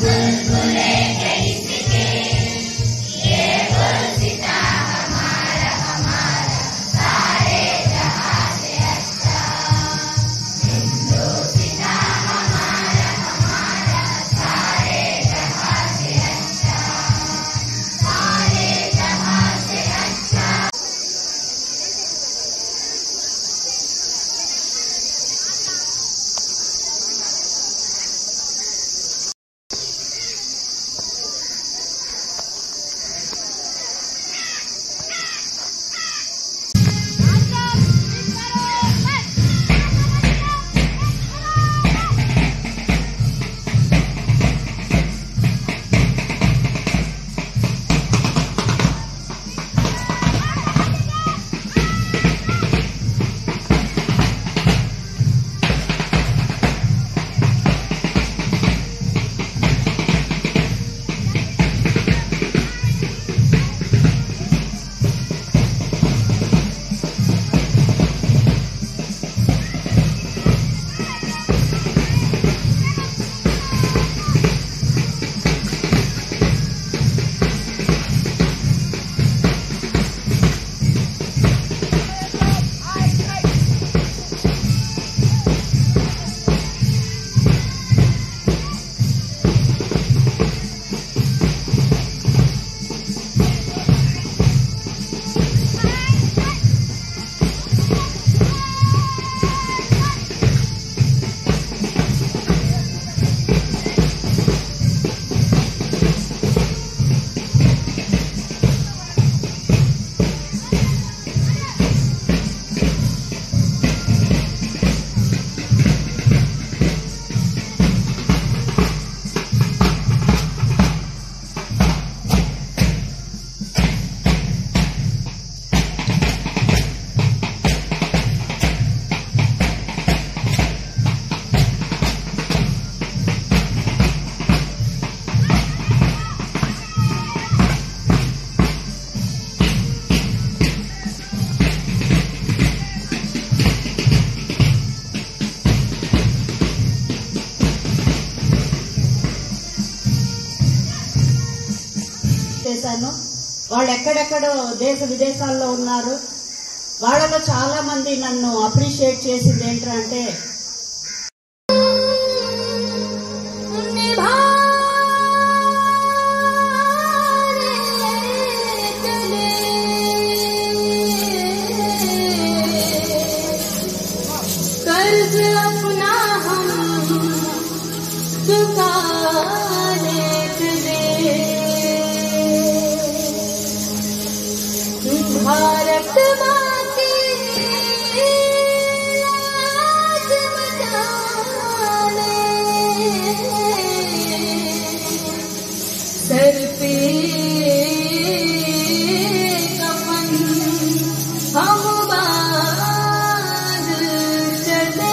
बुलबुलें कैसे के ये చేశాను. వాళ్ళు ఎక్కడెక్కడో దేశ విదేశాల్లో ఉన్నారు. వాళ్ళలో చాలా మంది నన్ను అప్రిషియేట్ చేసింది ఏంటంటే भारत माँ की लाज बचाने सर पे कफन हम बांध चले।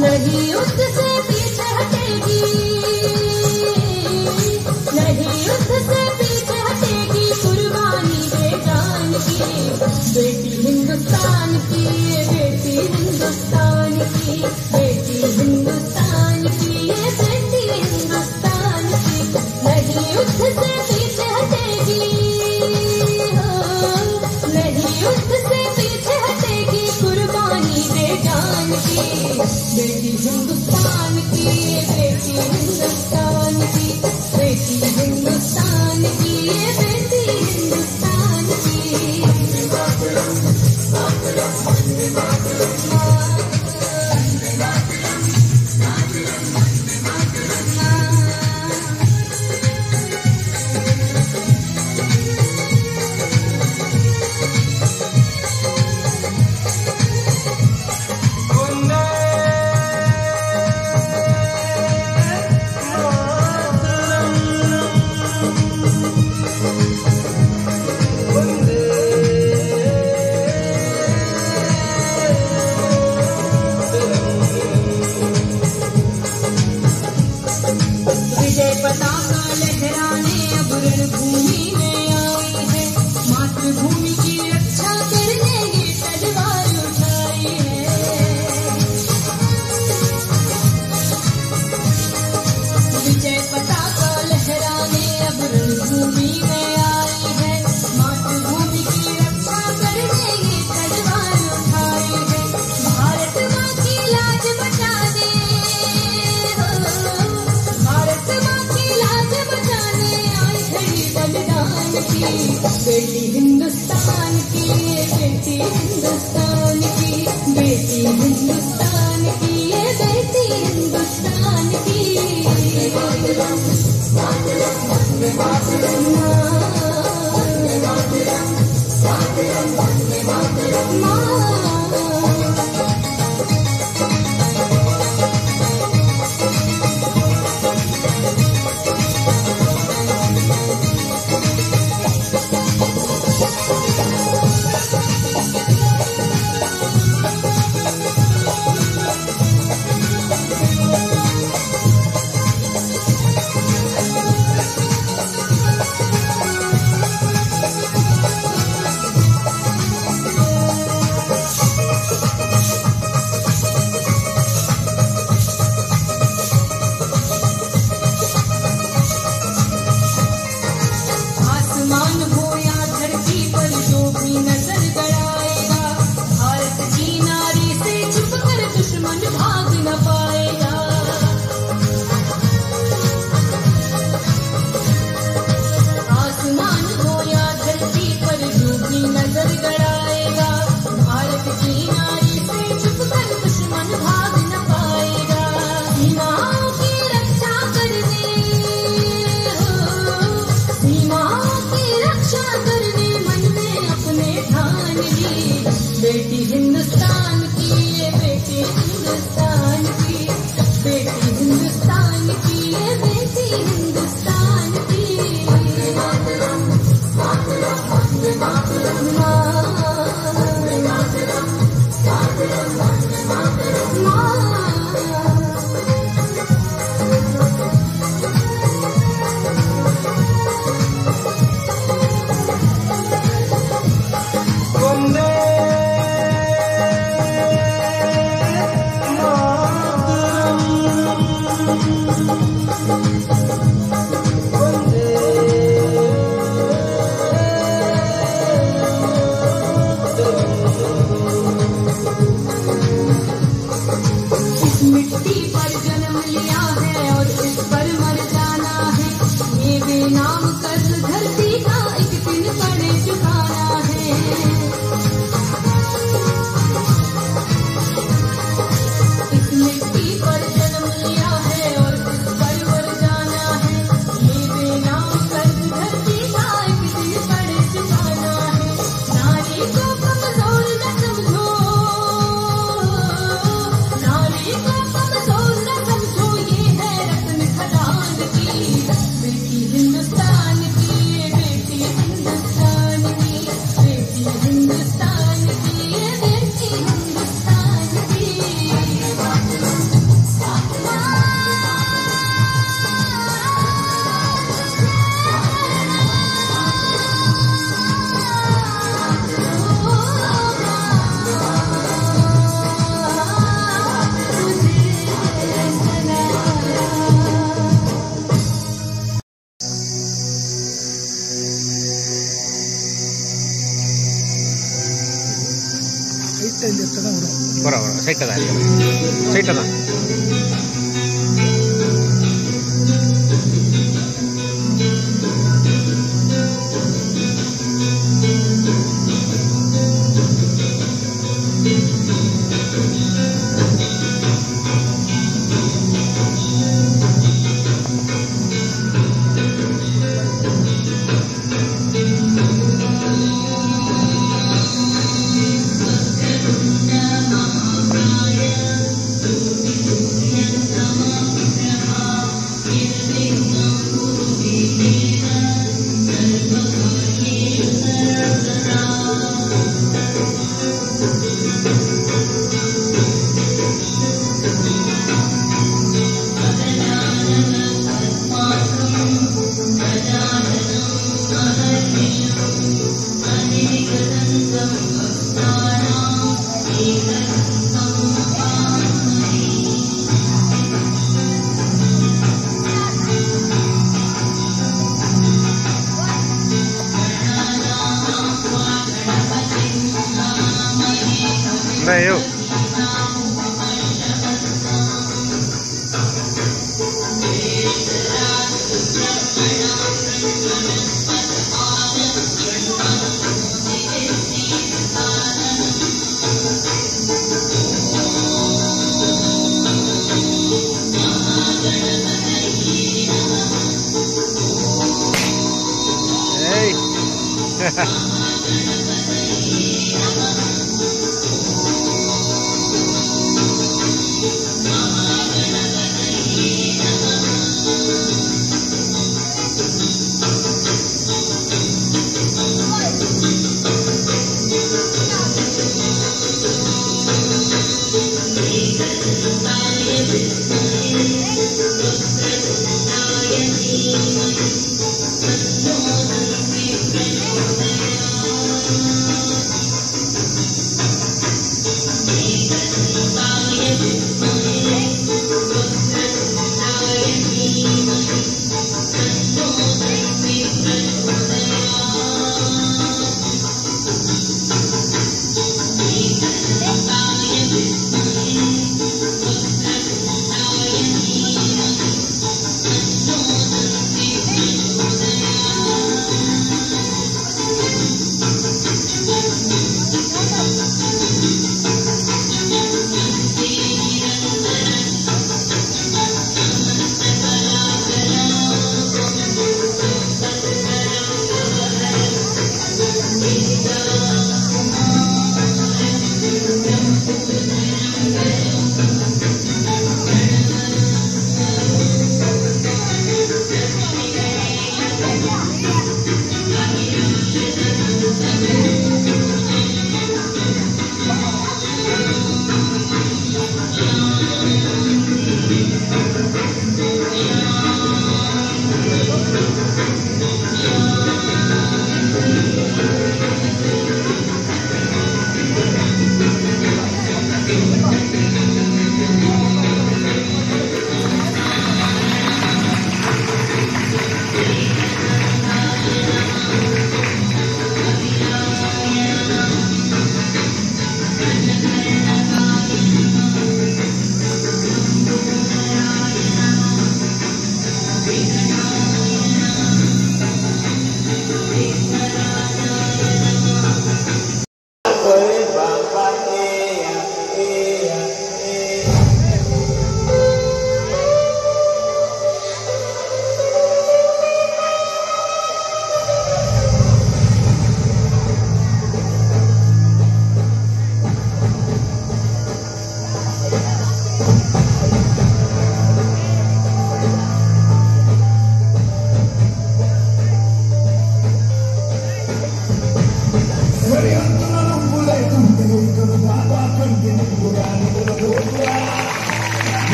नहीं युद्ध से पीछे हटेगी, नहीं युद्ध से पीछे हटेगी कुर्बानी दे जान की बेटी हिंदुस्तान की, ये बेटी हिंदुस्तान की, बेटी हिंदुस्तान की, ये बेटी हिंदुस्तान की। नहीं युद्ध से पीछे हटेगी, नहीं युद्ध से पीछे हटेगी कुर्बानी दे जान की बेटी हिंदुस्तान की, बेटी हिंदुस्तान की, बेटी हिंदुस्तान की, ये बेटी हिंदुस्तान की। विजय पताका लहराने अब रणभूमि में आई है, मातृभूमि की रक्षा करने ये तलवार उठाई है। विजय पताका लहराने अब रणभूमि में आई है, मातृभूमि की रक्षा करने ये तलवार उठाई है। भारत माँ की लाज बचाने, भारत माँ की लाज बचाने आई खड़ी बलिदान की बेटी हिंदुस्तान की, बेटी हिंदुस्तान की, बेटी हिंदुस्तान की, ये बेटी हिंदुस्तान की। आसमान हो या धरती पर जो भी नजर गड़ाएगा, भारत की नारी से छुप कर दुश्मन भाग न पाएगा। आसमान हो या धरती पर जो भी नजर गड़ाएगा, भारत की नारी से छुप कर दुश्मन भाग न पाएगा। सीमाओं की रक्षा करने, सीमाओं की रक्षा करने मन में अपने ठान ली। बेटी हिंदुस्तान की, ये बेटी हिंदुस्तान की, बेटी हिंदुस्तान की, ये बेटी हिंदुस्तान की। मिट्टी पर जन्म लिया है और इस पर मर जाना है, ये बेनाम कर्ज धरती का एक दिन पड़े चुकाना है। इस मिट्टी पर जन्म लिया है और इस पर मर जाना है, ये बेनाम कर्ज धरती का एक दिन पड़े चुकाना है। नारी को कमजोर न समझो, नारी को कमजोर न समझो, ये है रत्न खदान की। बेटी हिंदुस्तान की, ये बेटी हिंदुस्तान की, बेटी हिंदुस्तान की, ये बेटी हिंदुस्तान की। ಬರೋಬರ ಸೈಟ್ ಅದ ಸೈಟ್ ಅದ Ayo.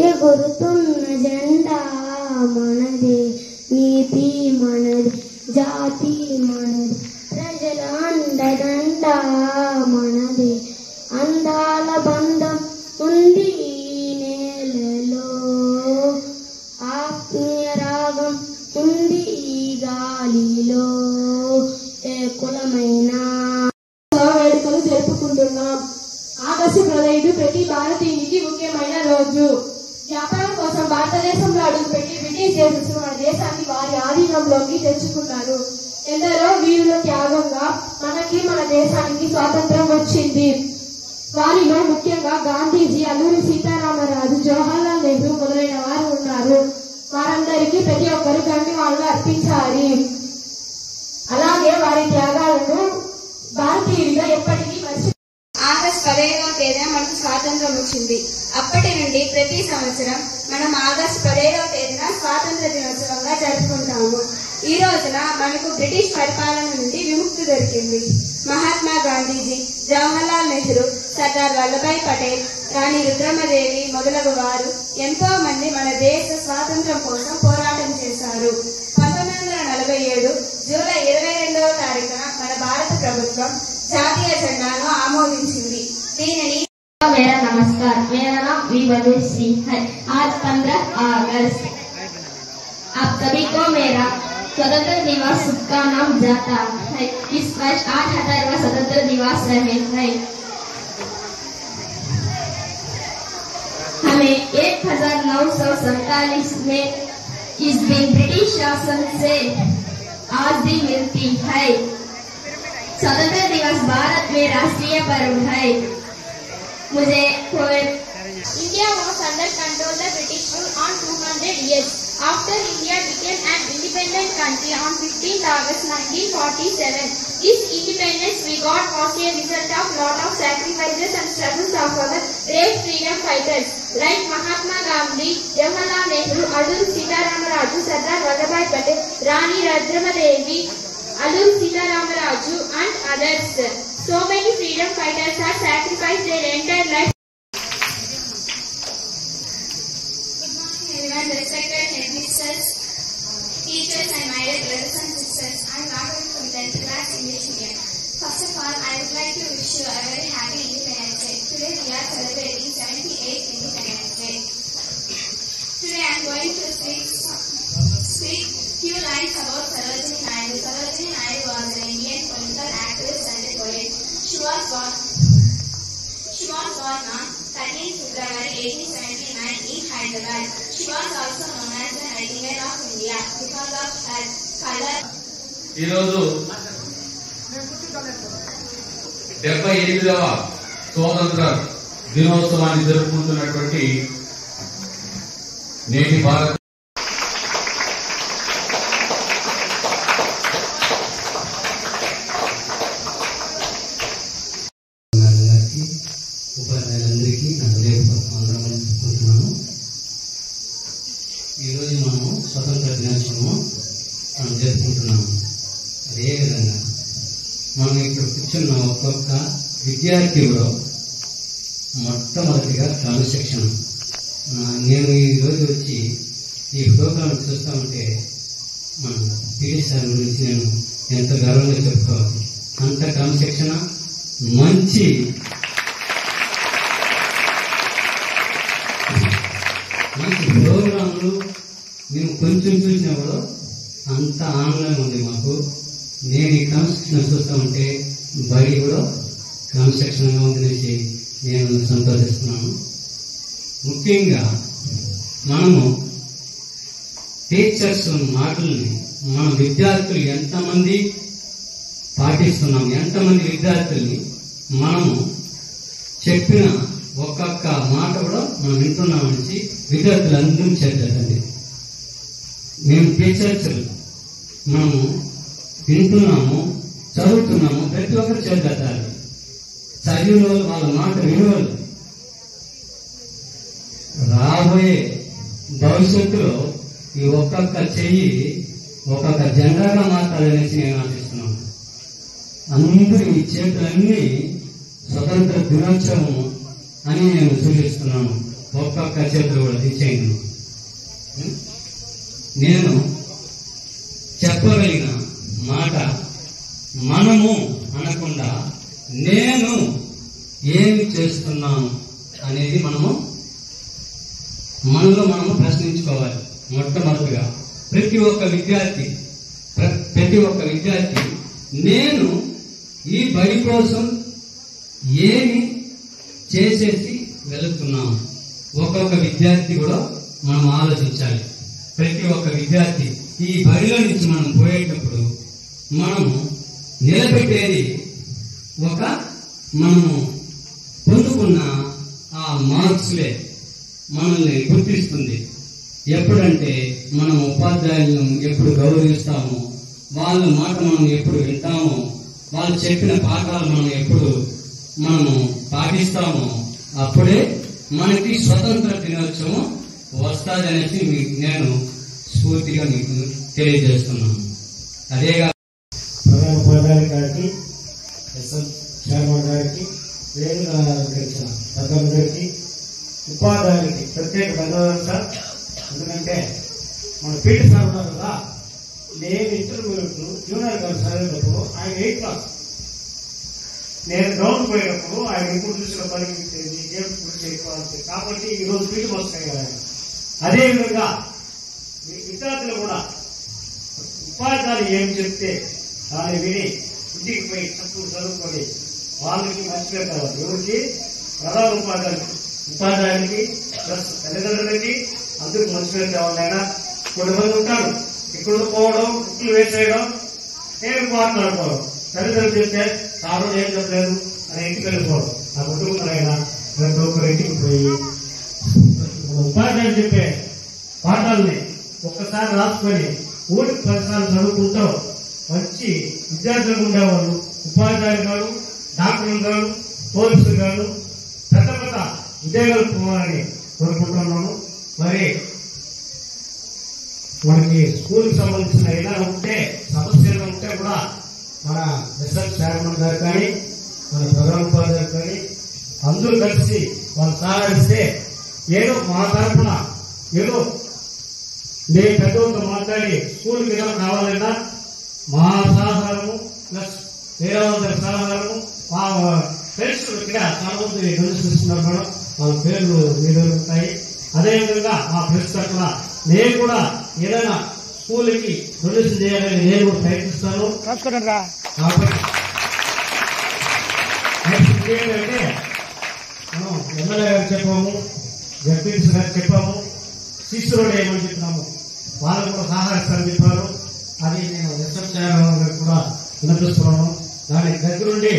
ఎగురుతున్న జెండా మనదే, నీతి మనది, జాతి మనది, ప్రజల అండదండ మనదే. అందాల బంధం ఉంది ఈ నేలలో, ఆత్మీయ రాగం ఉంది ఈ గాలిలో. ఏ కులమైనా వేడుకలు జరుపుకుంటున్నాం. ఆగస్టు 15 ప్రతి భారతీయునికి ముఖ్యమైన రోజు. వ్యాపారం కోసం భారతదేశంలో అడుగుపెట్టి బ్రిటిష్ దేశస్తులు మన దేశాన్ని వారి ఆధీనంలోకి తెచ్చుకున్నారు. ఎందరో వీరుల త్యాగంగా మనకి మన దేశానికి స్వాతంత్రం వచ్చింది. వారిలో ముఖ్యంగా గాంధీజీ, అల్లూరి సీతారామరాజు, జవహర్లాల్ నెహ్రూ మొదలైన వారు ఉన్నారు. వారందరికీ ప్రతి ఒక్కరు గండి వాళ్ళు అర్పించాలి. అలాగే వారి త్యాగాలను భారతీయుడిగా ఎప్పటికీ మర్చి ఆగస్టు 15వ తేదీన మనకు స్వాతంత్రం వచ్చింది. అప్పటి నుండి ప్రతి సంవత్సరం మనం ఆగస్టు 15వ తేదీన స్వాతంత్ర దినోత్సవంగా జరుపుకుంటాము. ఈ రోజున మనకు బ్రిటిష్ పరిపాలన నుండి విముక్తి దొరికింది. మహాత్మా గాంధీజీ, జవహర్లాల్ నెహ్రూ, సర్దార్ వల్లభాయ్ పటేల్, రాణి రుద్రమదేవి మొదలగు వారు ఎంతో మంది మన దేశ స్వాతంత్ర్యం కోసం పోరాటం చేశారు. 1947 జూలై 22వ తారీఖున మన భారత ప్రభుత్వం జాతీయ జెండాను ఆమోదించింది. దీనిని मेरा नमस्कार, मेरा नाम विभू सिंह है। आज 15 अगस्त आप सभी को मेरा स्वतंत्र दिवस शुभकामनाएं जाता है। इस वर्ष 78वां स्वतंत्र दिवस रहे हैं। हमें 1947 में इस दिन ब्रिटिश शासन से आजादी मिलती है। स्वतंत्र दिवस भारत में राष्ट्रीय पर्व है। मुझे India was under control the British rule on 200 years. After India became an independent country on 15th August 1947. This independence we got was a result of lot of sacrifices and struggles of our brave freedom fighters like Mahatma Gandhi, Jawaharlal Nehru, Alluri Sitaramaraju, Sardar Vallabhbhai Patel, Rani Rudramadevi, Alluri Sitaramaraju and others. So many freedom fighters have sacrificed their entire life. Everyone, respected headmisters, teachers and my dear brothers and sisters, I am Raghavan from 10th class English medium. First of all, I would like to wish you a very happy Independence Day. Today we are celebrating 78th Independence Day. Today I am going to speak few lines about Sarojini Naidu. Sarojini Naidu was an Indian political activist and a poet. She was born on 13th February 1879 in Hyderabad. She was also known as the Nightingale of India because of her color. ఈరోజు 78వ స్వాతంత్ర దినోత్సవాన్ని జరుపుకుంటున్నటువంటి నేటి భారత ఉపాధ్యాయులందరికీ నా హృదయపూర్వక వందనాలు. ఈరోజు మనము స్వతంత్ర దినోత్సవం మనం జరుపుకుంటున్నాము. అదేవిధంగా మనం ఇక్కడ కూర్చున్న ఒక్కొక్క విద్యార్థిలో మొట్టమొదటిగా క్రమశిక్షణ. నేను ఈరోజు వచ్చి ఈ ప్రోగ్రాం చూస్తూ ఉంటే మన పీటీ సార్ గురించి నేను ఎంత గర్వంగా చెప్పుకోవాలి. అంత క్రమశిక్షణ, మంచి ప్రోగ్రాంలు మేము కొంచెం చూసినా కూడా అంత ఆనందంగా ఉంది మాకు. నేను ఈ క్రమశిక్షణ చూస్తూ ఉంటే బడి కూడా క్రమశిక్షణగా ఉందనేసి నేను సంతోషిస్తున్నాను. ముఖ్యంగా మనము టీచర్స్ మాటల్ని మన విద్యార్థులు ఎంతమంది పాటిస్తున్నాం, ఎంతమంది విద్యార్థుల్ని మనము చెప్పిన ఒక్కొక్క మాట కూడా మనం వింటున్నామని విద్యార్థులందరూ చేద్దండి. మేము టీచర్స్ మనము వింటున్నాము, చదువుతున్నాము, ప్రతి ఒక్కరు చేద్దాలి. చదివిన వాళ్ళు వాళ్ళ మాట వినవాళ్ళు రాబోయే భవిష్యత్తులో ఈ ఒక్కొక్క చెయ్యి ఒక్కొక్క జెండాగా మాట్లాడాలనేసి నేను ఆశిస్తున్నాను. అందరూ ఈ చేతులన్నీ స్వతంత్ర దినోత్సవం అని నేను సూచిస్తున్నాను. ఒక్కొక్క చేతులు కూడా దించేయండి. నేను చెప్పగలిగిన మాట మనము అనకుండా నేను ఏమి చేస్తున్నాను అనేది మనము మనలో మనము ప్రశ్నించుకోవాలి. మొట్టమొదటిగా ప్రతి ఒక్క విద్యార్థి నేను ఈ బడి కోసం ఏమి చేసేసి వెళుతున్నాను. ఒక్కొక్క విద్యార్థి కూడా మనం ఆలోచించాలి. ప్రతి ఒక్క విద్యార్థి ఈ బడిలో నుంచి మనం పోయేటప్పుడు మనము నిలబెట్టేది మనము పొందుకున్న ఆ మార్క్స్లే మనల్ని గుర్తిస్తుంది. ఎప్పుడంటే మనం ఉపాధ్యాయులను ఎప్పుడు గౌరవిస్తామో, వాళ్ళ మాట మనం ఎప్పుడు వింటామో, వాళ్ళు చెప్పిన పాఠాలు మనం ఎప్పుడు మనము పాటిస్తామో అప్పుడే మనకి స్వతంత్ర దినోత్సవం వస్తాదనేసి నేను స్ఫూర్తిగా మీకు తెలియజేస్తున్నాను. అదేగా ప్రధాన ఉపాధ్యాయుల గారికి, ఎస్ఎం చైర్మన్ గారికి, వేదిక గడిచిన పెద్దలందరికీ, ఉపాధ్యాయులకి ప్రత్యేక ధన్యవాదాలు సార్. ఎందుకంటే మన పీటీ సార్ ఉన్నారు కదా, నేను ఇంటర్మీడియట్ జూనియర్ గారు చదివేటప్పుడు ఆయన 8th క్లాస్, నేను గ్రౌండ్ పోయేటప్పుడు ఆయన ఇప్పుడు చూసిన పని గేమ్ గురించి ఎక్కువ. కాబట్టి ఈరోజు పీటీ వస్తాయి కదా. అదేవిధంగా విద్యార్థులు కూడా ఉపాధ్యాయులు ఏం చెప్తే దాన్ని విని ఇంటికి పోయి చదువుకొని వాళ్ళకి మంచి పేరు కావాలి. ఎవరికి? ప్రధాన ఉపాధ్యాయులకి ప్లస్ తల్లిదండ్రులకి అందరికి మంచి పేరు కావాలైనా. కొంతమంది ఉంటారు ఇక్కడ పోవడం, బుక్కులు వేసేయడం, నేను మాట్లాడుకోవడం, తల్లిదండ్రులు చెప్తే సారు ఏం చెప్పలేదు అని ఇంటికి వెళ్ళిపోవడం. ఆ కుటుంబాలైనా ప్రతి ఒక్కరు ఇంటికి పోయి ఉపాధ్యాయులు చెప్పే పాఠాలని ఒక్కసారి రాసుకొని 10 సార్లు చదువుకుంటూ మంచి విద్యార్థులు ఉండేవాళ్ళు. ఉపాధ్యాయులు గారు, డాక్టర్లు గారు, పోలీసులు గారు, పెద్ద పెద్ద ఉద్యోగాలు పోవాలని కోరుకుంటున్నాను. మరి మనకి స్కూల్కి సంబంధించిన ఏదైనా ఉంటే, సమస్యలు ఉంటే కూడా మన ఎస్ఎల్ చైర్మన్ గారు కానీ, మన ప్రధాన ఉపాధ్యాయులు కానీ అందరూ కలిసి వాళ్ళు సహకరిస్తే ఏదో మా తరఫున ఏదో నేను పెద్దలతో మాట్లాడి స్కూల్కి ఏదైనా కావాలన్నా మా సహకారము ప్లస్ వేరే వాళ్ళ సహకారము, మా ఫ్రెండ్స్ ఇక్కడ చాలా మంది నిర్వహిస్తున్నారు మేడం, వాళ్ళ పేర్లు మీద ఉంటాయి. అదేవిధంగా మా ఫ్రెండ్స్ తరఫున నేను కూడా ఏదైనా స్కూల్కి డొనేషన్ చేయాలని నేను కూడా ప్రయత్నిస్తాను. కాబట్టి నెక్స్ట్ ఏంటంటే మనం ఎమ్మెల్యే గారికి చెప్పాము, జడ్పీటీసీ గారికి చెప్పాము, సిసి రోడ్ ఏమని చెప్పినాము, వాళ్ళు కూడా సహకరిస్తారని చెప్పారు. అది నేను ఎస్ఎం చైర్మన్ గారికి కూడా వినిపిస్తున్నాను. దాని దగ్గరుండి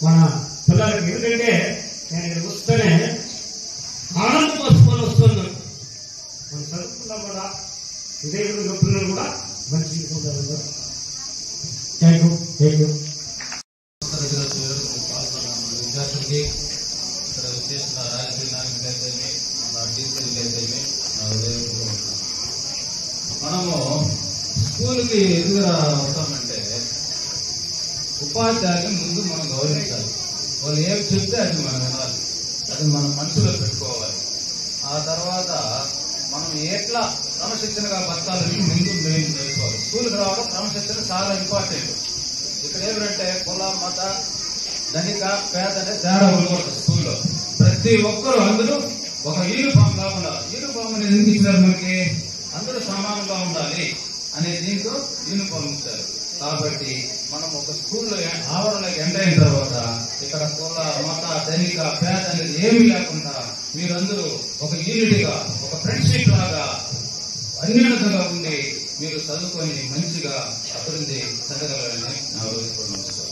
మన పిల్లలకి, ఎందుకంటే నేను వస్తేనే ఆనందం వస్తుకొని వస్తున్నాను. మనం చదువుకున్నా కూడా ఇదే విధంగా పిల్లలు కూడా మంచిగా ఉంటారు. Thank you. విద్యార్థులకి ఇక్కడ చేసిన రాజకీయ నాయకులైతేమి, మన టీచర్లు అయితేమి నా హృదయపూర్వక మనము స్కూల్కి ఎందుకు వస్తామంటే ఉపాధ్యాయులు ముందు మనం గౌరవించాలి. వాళ్ళు ఏం చెప్తే అది మనం వినాలి, అది మనం మనసులో పెట్టుకోవాలి. ఆ తర్వాత మనం ఎట్లా క్రమశిక్షణగా బతకాలని ముందు మెయిన్ చేసుకోవాలి. స్కూల్కి రావడం క్రమశిక్షణ చాలా ఇంపార్టెంట్. ఇక్కడ ఏమిటంటే కుల, మత, ధనిక, పేద అనే తేడా ఉండకూడదు. స్కూల్లో ప్రతి ఒక్కరు అందరూ ఒక యూనిఫామ్ గా ఉండాలి. యూనిఫామ్ అనేది ఎందుకు ఇచ్చారు మనకి? అందరూ సమానంగా ఉండాలి అనే దీంతో యూనిఫామ్ ఇచ్చారు. కాబట్టి మనం ఒక స్కూల్లో ఆవరణలోకి ఎంటర్ అయిన తర్వాత ఇక్కడ కుల, మత, ధనిక, పేద అనేది ఏమీ లేకుండా మీరందరూ ఒక యూనిటీగా, ఒక ఫ్రెండ్షిప్ లాగా అన్యోన్యతగా ఉండి మీరు చదువుకొని మంచిగా అభివృద్ధి చెందగలరని నా ఉద్దేశం.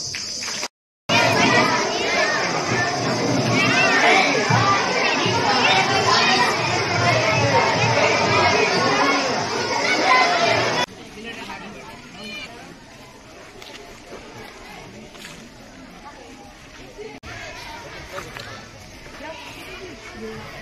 you.